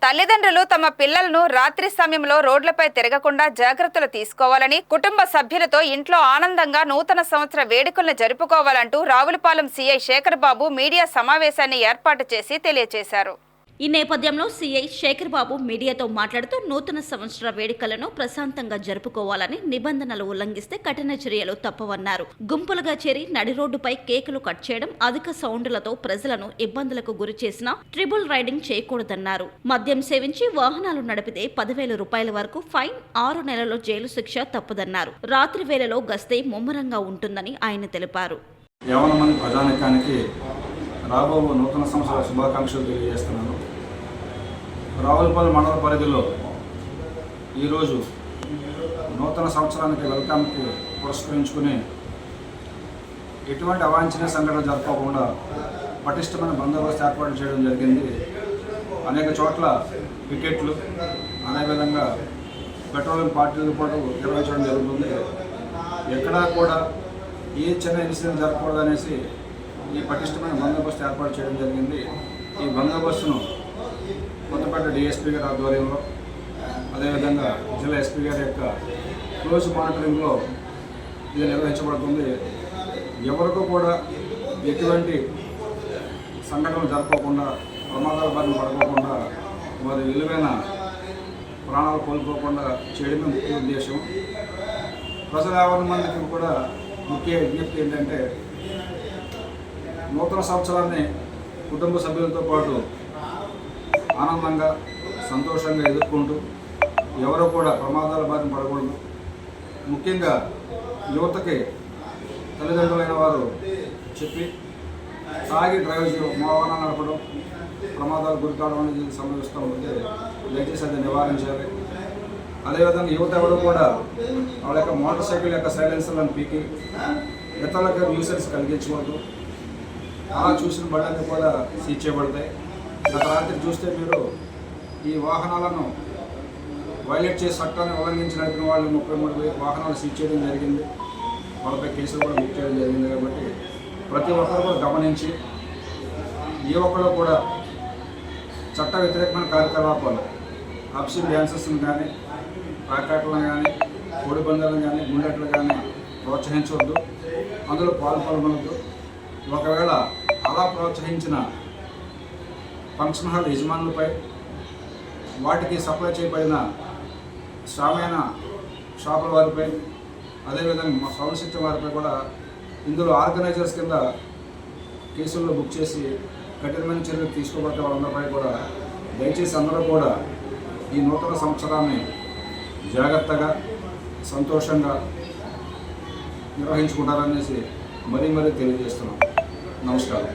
తల్లిదండ్రులు తమ పిల్లలను రాత్రి సమయంలో రోడ్లపై తిరగకుండా జాగ్రత్తలు తీసుకోవాలని, కుటుంబ సభ్యులతో ఇంట్లో ఆనందంగా నూతన సంవత్సర వేడుకలను జరుపుకోవాలంటూ రావులపాలెం సీఐ శేఖర్ బాబు మీడియా సమావేశాన్ని ఏర్పాటు చేసి తెలియజేశారు. ఈ నేపథ్యంలో సీఐ శేఖర్ బాబు మీడియాతో మాట్లాడుతూ నూతన సంవత్సర వేడుకలను ప్రశాంతంగా జరుపుకోవాలని, నిబంధనలు ఉల్లంఘిస్తే కఠిన చర్యలు తప్పవన్నారు. గుంపులుగా చేరి నడి రోడ్డుపై కేకులు కట్ చేయడం, అధిక సౌండ్లతో ప్రజలను ఇబ్బందులకు గురి చేసినా ట్రిబుల్ రైడింగ్ చేయకూడదన్నారు. మద్యం సేవించి వాహనాలు నడిపితే 10,000 రూపాయల వరకు ఫైన్, 6 నెలల జైలు శిక్ష తప్పదన్నారు. రాత్రి వేళలో గస్తీ ముమ్మరంగా ఉంటుందని ఆయన తెలిపారు. రాబో నూతన సంవత్సర శుభాకాంక్షలు తెలియజేస్తున్నాను. రావులపాలెం మండల పరిధిలో ఈరోజు నూతన సంవత్సరానికి వెల్కమ్కి పురస్కరించుకుని ఎటువంటి అవాంఛనీయ సంఘటన జరపకుండా పటిష్టమైన బందోబస్తు ఏర్పాటు చేయడం జరిగింది. అనేక చోట్ల వికెట్లు, అదేవిధంగా పెట్రోలింగ్ పార్టీలు కూడా నిర్వహించడం జరుగుతుంది. ఎక్కడా కూడా ఏ చిన్న ఇన్సిడెంట్ జరగకూడదనేసి ఈ పటిష్టమైన బందోబస్తు ఏర్పాటు చేయడం జరిగింది. ఈ బందోబస్తును కొత్తపేట డిఎస్పీ గారి ఆధ్వర్యంలో, అదేవిధంగా జిల్లా ఎస్పీ గారి యొక్క క్లోజ్ మానిటరింగ్లో ఇది నిర్వహించబడుతుంది. ఎవరికూ కూడా ఎటువంటి సంఘటనలు జరపకుండా, ప్రమాదాల బారిన పడుకోకుండా, వారి విలువైన ప్రాణాలు కోల్పోకుండా చేయడమే ముఖ్య ఉద్దేశం. ప్రజల 50 మందికి కూడా ముఖ్య విజ్ఞప్తి ఏంటంటే, నూతన సంవత్సరాన్ని కుటుంబ సభ్యులతో పాటు ఆనందంగా, సంతోషంగా ఎదుర్కొంటూ ఎవరో కూడా ప్రమాదాల బారిన పడకూడదు. ముఖ్యంగా యువతకి తల్లిదండ్రులైన వారు చెప్పి తాగి డ్రైవ్ చేయడం, వాహనాలు నడపడం, ప్రమాదాలు గురి కావడం అనేది సంభవిస్తూ ఉంటే దయచేసి అది నివారించాలి. అదేవిధంగా యువత ఎవరు కూడా వాళ్ళ యొక్క మోటార్ సైకిల్ యొక్క సైలెన్సర్లను పీకి ఇతరులకు న్యూసెన్స్ కలిగించకూడదు. అలా చూసిన బండ్లన్నీ కూడా సీజ్ చేయబడతాయి. గత రాత్రి చూస్తే మీరు ఈ వాహనాలను వైలేట్ చేసి చట్టాన్ని ఉల్లంఘించి నడిపిన వాళ్ళు 33 వాహనాలు సీజ్ చేయడం జరిగింది. వాళ్ళపై కేసులు కూడా బుక్ చేయడం జరిగింది. కాబట్టి ప్రతి ఒక్కరు కూడా గమనించి ఏ ఒక్కరు కూడా చట్ట వ్యతిరేకమైన కార్యకలాపాలు, అబ్సిన్ డ్యాన్సెస్ని కానీ, ప్యాకాట్లను కానీ, కోడి పందాలను కానీ, గుండెట్లు కానీ ప్రోత్సహించవద్దు, అందులో పాల్గొనవద్దు. ఒకవేళ అలా ప్రోత్సహించిన ఫంక్షన్ హాల్ యజమానులపై, వాటికి సప్లై చేయబడిన శ్రామైన షాపుల వారిపై, అదేవిధంగా సౌండ్ సిస్టమ్ వారిపై కూడా ఇందులో ఆర్గనైజర్స్ కింద కేసుల్లో బుక్ చేసి కఠినమైన చర్యలు తీసుకోబడితే వాళ్ళందరిపై కూడా దయచేసి అందరూ కూడా ఈ నూతన సంవత్సరాన్ని జాగ్రత్తగా, సంతోషంగా నిర్వహించుకుంటారనేసి మరీ తెలియజేస్తున్నాం. నమస్కారం.